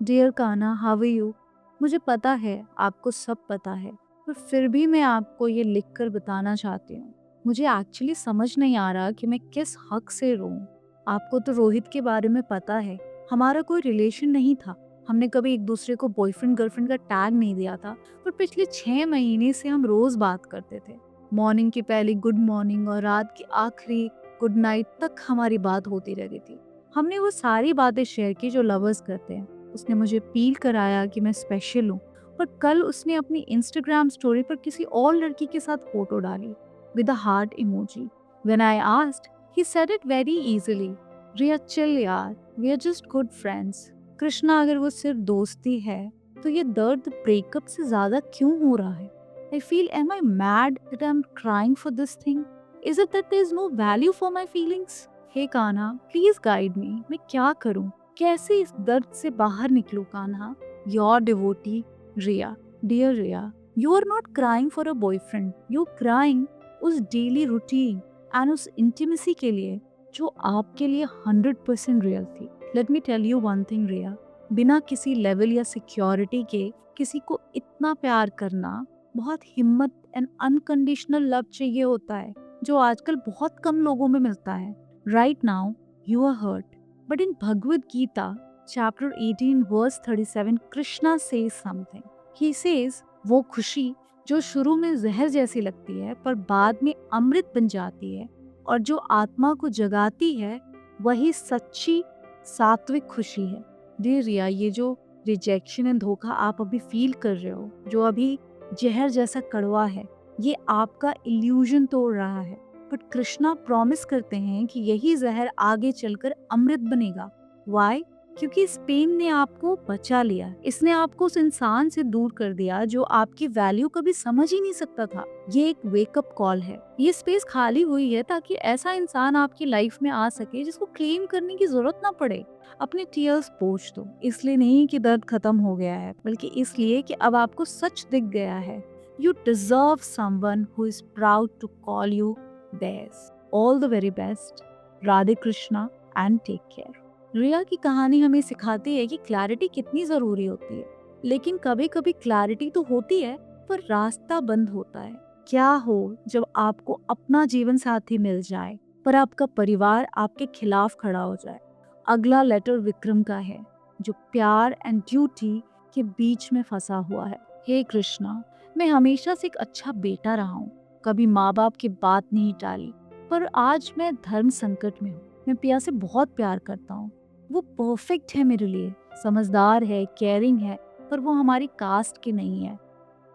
Dear Kanha, how are you? मुझे पता है आपको सब पता है, पर फिर भी मैं आपको ये लिखकर बताना चाहती हूँ। मुझे एक्चुअली समझ नहीं आ रहा कि मैं किस हक से रोऊँ। आपको तो रोहित के बारे में पता है, हमारा कोई रिलेशन नहीं था। हमने कभी एक दूसरे को बॉयफ्रेंड गर्लफ्रेंड का टैग नहीं दिया था, पर पिछले 6 महीने से हम रोज बात करते थे। मॉर्निंग की पहली गुड मॉर्निंग और रात की आखिरी गुड नाइट तक हमारी बात होती रहती थी। हमने वो सारी बातें शेयर की जो लवर्स करते हैं। उसने मुझे फील कराया कि मैं स्पेशल हूँ। पर कल उसने अपनी इंस्टाग्राम स्टोरी पर किसी और लड़की के साथ फोटो डाली with a heart emoji. When I asked, he said it very easily, Riya chill यार, we are just good friends. Krishna, अगर वो सिर्फ दोस्ती है तो ये दर्द ब्रेकअप से ज्यादा क्यों हो रहा है? I feel, am I mad that I am crying for this thing? Is it that there is no value for my feelings? Hey Kanha, please guide me. मैं क्या करूं? कैसे इस दर्द से बाहर निकलूं Kanha? Your devotee, Riya. Dear Riya, you are not crying for a boyfriend, you crying उस डेली रूटीन एंड उस इंटीमेसी के लिए जो आपके लिए 100% रियल थी। Late me tell you one thing Riya, बिना किसी लेवल या सिक्योरिटी के किसी को इतना प्यार करना बहुत हिम्मत एंड अनकंडीशनल लव चाहिए होता है, जो आजकल बहुत कम लोगों में मिलता है। Right now you are hurt, but in Bhagavad Gita, chapter 18, verse 37, Krishna says something. He says, वो खुशी जो शुरू में जहर जैसी लगती है पर बाद में अमृत बन जाती है और जो आत्मा को जगाती है, वही सच्ची सात्विक खुशी है। डियर रिया, ये जो रिजेक्शन एंड धोखा आप अभी फील कर रहे हो, जो अभी जहर जैसा कड़वा है, ये आपका इल्यूजन तोड़ रहा है। बट कृष्णा प्रॉमिस करते हैं कि यही जहर आगे चलकर अमृत बनेगा। वाई? क्योंकि इस पेन ने आपको बचा लिया, इसने आपको उस इंसान से दूर कर दिया जो आपकी वैल्यू कभी समझ ही नहीं सकता था। ये एक वेकअप कॉल है। ये स्पेस खाली हुई है ताकि ऐसा इंसान आपकी लाइफ में आ सके जिसको क्लेम करने की जरूरत ना पड़े। अपने टीयर्स पोंछ दो, इसलिए नहीं कि दर्द खत्म हो गया है, बल्कि इसलिए कि अब आपको सच दिख गया है। You deserve someone who is proud to call you theirs. All the very best. Radhe Krishna and take care. Riya की कहानी हमें सिखाती है कि क्लैरिटी कितनी जरूरी होती है, लेकिन कभी कभी क्लैरिटी तो होती है पर रास्ता बंद होता है। क्या हो जब आपको अपना जीवन साथी मिल जाए पर आपका परिवार आपके खिलाफ खड़ा हो जाए? अगला लेटर विक्रम का है, जो प्यार एंड ड्यूटी के बीच में फंसा हुआ है। हे कृष्णा, मैं हमेशा से एक अच्छा बेटा रहा हूँ, कभी माँ बाप की बात नहीं टाली, पर आज मैं धर्म संकट में हूँ। मैं पिया से बहुत प्यार करता हूँ। वो परफेक्ट है मेरे लिए, समझदार है, केयरिंग है, पर वो हमारी कास्ट की नहीं है।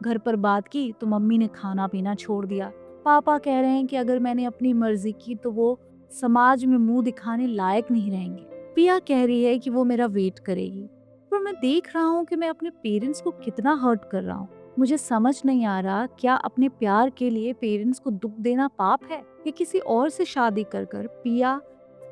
घर पर बात की तो मम्मी ने खाना पीना छोड़ दिया। पापा कह रहे हैं कि अगर मैंने अपनी मर्जी की तो वो समाज में मुंह दिखाने लायक नहीं रहेंगे। पिया कह रही है कि वो मेरा वेट करेगी, पर मैं देख रहा हूँ कि मैं अपने पेरेंट्स को कितना हर्ट कर रहा हूँ। मुझे समझ नहीं आ रहा, क्या अपने प्यार के लिए पेरेंट्स को दुख देना पाप है, या किसी और से शादी कर कर पिया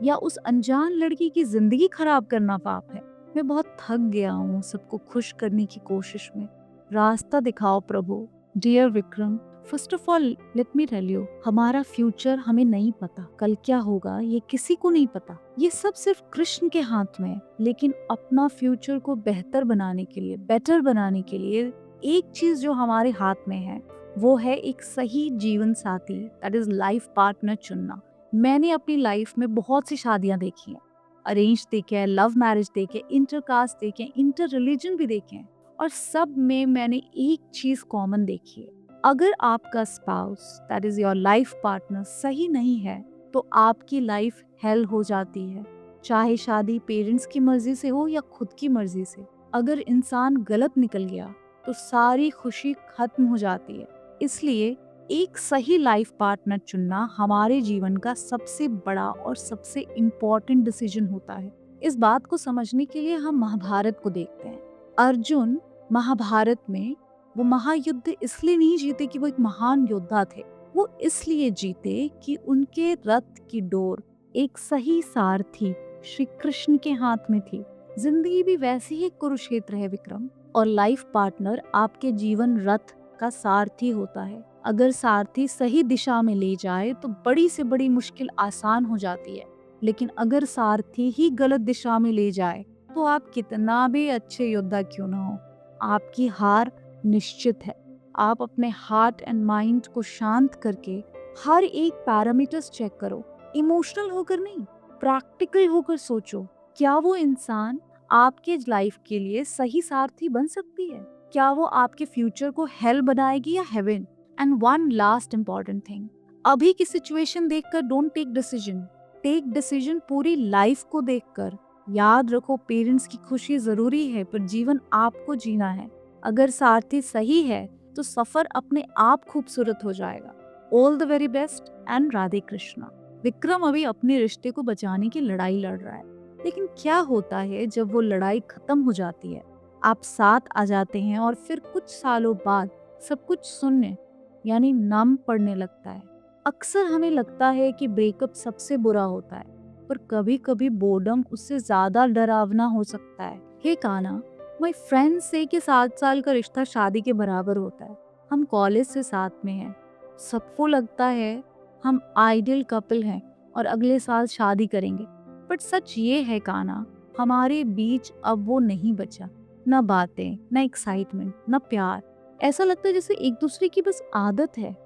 या उस अनजान लड़की की जिंदगी खराब करना पाप है? मैं बहुत थक गया हूँ सबको खुश करने की कोशिश में। रास्ता दिखाओ प्रभु। Dear Vikram, first of all let me tell you, हमारा फ्यूचर हमें नहीं पता, कल क्या होगा ये किसी को नहीं पता। ये सब सिर्फ कृष्ण के हाथ में है। लेकिन अपना फ्यूचर को बेहतर बनाने के लिए, बेटर बनाने के लिए एक चीज जो हमारे हाथ में है, वो है एक सही जीवन साथी, दैट इज लाइफ पार्टनर चुनना। मैंने अपनी लाइफ में बहुत सी शादियां देखी हैं, अरेंज देखे हैं, लव मैरिज देखे, इंटरकास्ट देखे, इंटर रिलीजन भी देखे हैं, और सब में मैंने एक चीज कॉमन देखी है। अगर आपका spouse, that is your life partner, सही नहीं है तो आपकी लाइफ हेल हो जाती है, चाहे शादी पेरेंट्स की मर्जी से हो या खुद की मर्जी से। अगर इंसान गलत निकल गया तो सारी खुशी खत्म हो जाती है। इसलिए एक सही लाइफ पार्टनर चुनना हमारे जीवन का सबसे बड़ा और सबसे इम्पोर्टेंट डिसीजन होता है। इस बात को समझने के लिए हम महाभारत को देखते हैं। अर्जुन महाभारत में वो महायुद्ध इसलिए नहीं जीते कि वो एक महान योद्धा थे, वो इसलिए जीते कि उनके रथ की डोर एक सही सारथी श्री कृष्ण के हाथ में थी। जिंदगी भी वैसी ही कुरुक्षेत्र है विक्रम, और लाइफ पार्टनर आपके जीवन रथ का सारथी होता है। अगर सारथी सही दिशा में ले जाए तो बड़ी से बड़ी मुश्किल आसान हो जाती है, लेकिन अगर सारथी ही गलत दिशा में ले जाए तो आप कितना भी अच्छे योद्धा क्यों ना हो, आपकी हार निश्चित है। आप अपने हार्ट एंड माइंड को शांत करके हर एक पैरामीटर्स चेक करो। इमोशनल होकर नहीं, प्रैक्टिकल होकर सोचो, क्या वो इंसान आपके लाइफ के लिए सही सारथी बन सकती है? क्या वो आपके फ्यूचर को हेल बनाएगी या heaven? And one last important thing, अभी की सिचुएशन देखकर don't take decision, take decision पूरी लाइफ को देखकर। याद रखो, पेरेंट्स की खुशी जरूरी है पर जीवन आपको जीना है। अगर सारथी सही है तो सफर अपने आप खूबसूरत हो जाएगा। All the very best and Radhe Krishna. Vikram अभी अपने रिश्ते को बचाने की लड़ाई लड़ रहा है, लेकिन क्या होता है जब वो लड़ाई खत्म हो जाती है? आप साथ आ जाते हैं और फिर कुछ सालों बाद सब कुछ शून्य यानी नम पड़ने लगता है। अक्सर हमें लगता है कि ब्रेकअप सबसे बुरा होता है, पर कभी कभी बोर्डम उससे ज्यादा डरावना हो सकता है। हे काना, माय फ्रेंड से कि 7 साल का रिश्ता शादी के बराबर होता है। हम कॉलेज से साथ में हैं, सबको लगता है हम आइडियल कपल हैं और अगले साल शादी करेंगे। बट सच ये है काना, हमारे बीच अब वो नहीं बचा। न बातें, न एक्साइटमेंट, न प्यार। ऐसा लगता है जैसे एक दूसरे की बस आदत है।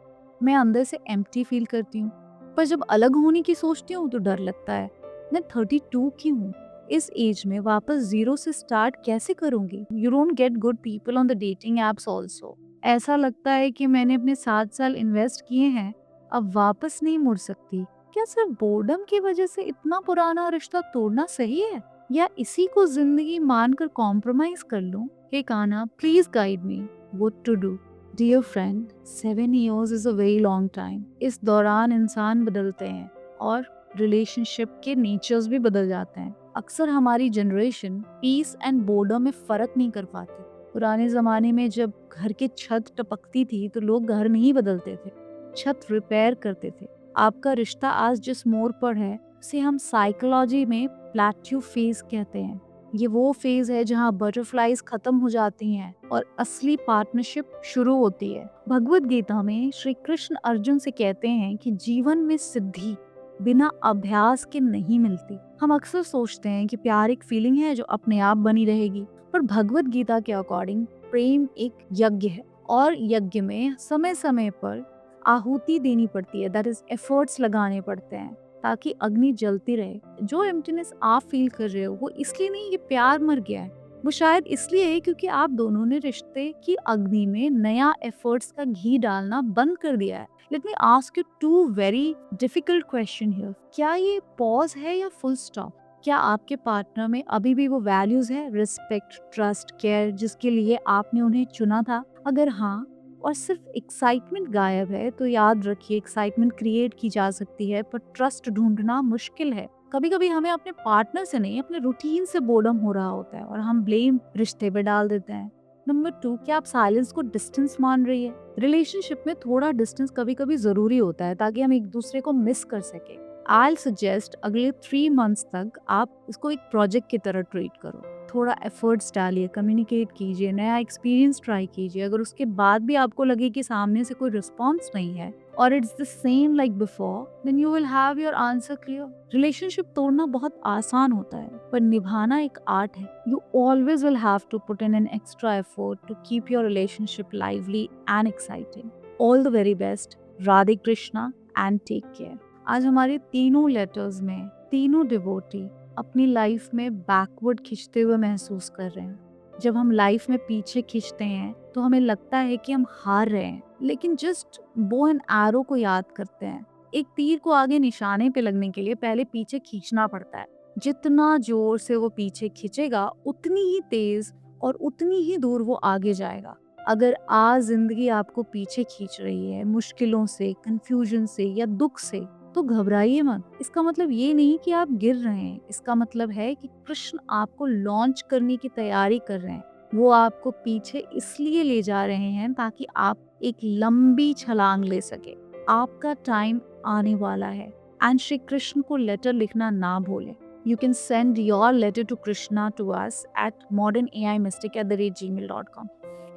मैं अंदर से एम्प्टी फील करती हूँ, पर जब अलग होने की सोचती हूँ तो डर लगता है। मैं 32 की हूँ, इस एज में वापस जीरो से स्टार्ट कैसे करूंगी? You don't get good people on the dating apps also. ऐसा लगता है कि मैंने अपने 7 साल इन्वेस्ट किए हैं, अब वापस नहीं मुड़ सकती। क्या सिर्फ बोर्डम की वजह से इतना पुराना रिश्ता तोड़ना सही है, या इसी को जिंदगी मानकर कॉम्प्रोमाइज कर लूं? Hey Kana, please guide me what to do. Dear friend, 7 years is a very long time. इस दौरान इंसान बदलते हैं और रिलेशनशिप के नेचर्स भी बदल जाते हैं। अक्सर हमारी जनरेशन पीस एंड बोर्डम में फर्क नहीं कर पाती। पुराने जमाने में जब घर की छत टपकती थी तो लोग घर नहीं बदलते थे, छत रिपेयर करते थे। आपका रिश्ता आज जिस मोड़ पर है उसे हम साइकोलॉजी में प्लेट्यू फेज कहते हैं। ये वो फेज है जहाँ बटरफ्लाईज खत्म हो जाती हैं और असली पार्टनरशिप शुरू होती है। भगवत गीता में श्री कृष्ण अर्जुन से कहते हैं कि जीवन में सिद्धि बिना अभ्यास के नहीं मिलती। हम अक्सर सोचते हैं कि प्यार एक फीलिंग है जो अपने आप बनी रहेगी, पर भगवत गीता के अकॉर्डिंग प्रेम एक यज्ञ है और यज्ञ में समय समय पर आहुति देनी पड़ती है, दैट इज एफर्ट्स लगाने पड़ते हैं ताकि अग्नि जलती रहे। जो एम्प्टीनेस आप फील कर रहे हो वो इसलिए नहीं कि प्यार मर गया है, वो शायद इसलिए है क्योंकि आप दोनों ने रिश्ते की अग्नि में नया एफर्ट्स का घी डालना बंद कर दिया है। Let me ask you 2 very difficult question here. क्या ये पॉज है या फुल स्टॉप? क्या आपके पार्टनर में अभी भी वो वैल्यूज है, रिस्पेक्ट, ट्रस्ट, केयर, जिसके लिए आपने उन्हें चुना था? अगर हाँ, और सिर्फ एक्साइटमेंट गायब है, तो याद रखिए एक्साइटमेंट क्रिएट की जा सकती है पर ट्रस्ट ढूंढना मुश्किल है। कभी कभी हमें अपने पार्टनर से नहीं, अपने रूटीन से बोर्डम हो रहा होता है और हम ब्लेम रिश्ते पे डाल देते हैं। नंबर 2, क्या आप साइलेंस को डिस्टेंस मान रही है? रिलेशनशिप में थोड़ा डिस्टेंस कभी कभी जरूरी होता है ताकि हम एक दूसरे को मिस कर सके। आई सजेस्ट अगले 3 months तक आप इसको एक प्रोजेक्ट की तरह ट्रीट करो। थोड़ा एफर्ट्स डालिए, कम्युनिकेट कीजिए, नया एक्सपीरियंस ट्राई कीजिए। अगर उसके बाद भी आपको लगे कि सामने से कोई रिस्पॉन्स नहीं है और it's the same like before, then you will have your answer clear. Relationship तोड़ना बहुत आसान होता है पर निभाना एक आर्ट है। You always will have to put in an extra effort to keep your relationship lively and exciting. All the very best, Radhe Krishna and take care. आज हमारे तीनों लेटर्स में तीनों डिवोटी अपनी लाइफ में बैकवर्ड खिंचते हुए महसूस कर रहे हैं। जब हम लाइफ में पीछे खिंचते हैं तो हमें लगता है कि हम हार रहे हैं, लेकिन जस्ट बो एंड एरो को याद करते हैं। एक तीर को आगे निशाने पे लगने के लिए पहले पीछे खींचना पड़ता है। जितना जोर से वो पीछे खींचेगा उतनी ही तेज और उतनी ही दूर वो आगे जाएगा। अगर आज जिंदगी आपको पीछे खींच रही है, मुश्किलों से, कंफ्यूजन से या दुख से, तो घबराइए मत। इसका मतलब ये नहीं कि आप गिर रहे हैं, इसका मतलब है कि कृष्ण आपको लॉन्च करने की तैयारी कर रहे हैं। वो आपको पीछे इसलिए ले जा रहे हैं ताकि आप एक लंबी छलांग ले सके। आपका टाइम आने वाला है। एंड श्री कृष्ण को लेटर लिखना ना भूलें। You can send your letter to Krishna to us at modernaimystic@gmail.com.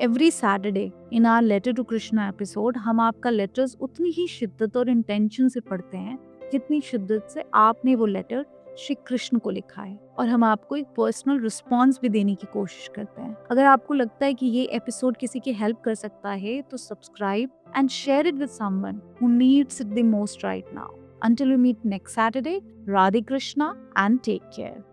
Every Saturday in our Letter to Krishna episode हम आपका लेटर्स उतनी ही शिद्दत और इंटेंशन से पढ़ते हैं जितनी शिद्दत से आपने वो लेटर श्री कृष्ण को लिखा है और हम आपको एक पर्सनल रिस्पॉन्स भी देने की कोशिश करते हैं। अगर आपको लगता है कि ये एपिसोड किसी की हेल्प कर सकता है तो subscribe and share it with someone who needs it the most right now. Until we meet next Saturday, Radhe Krishna and take care.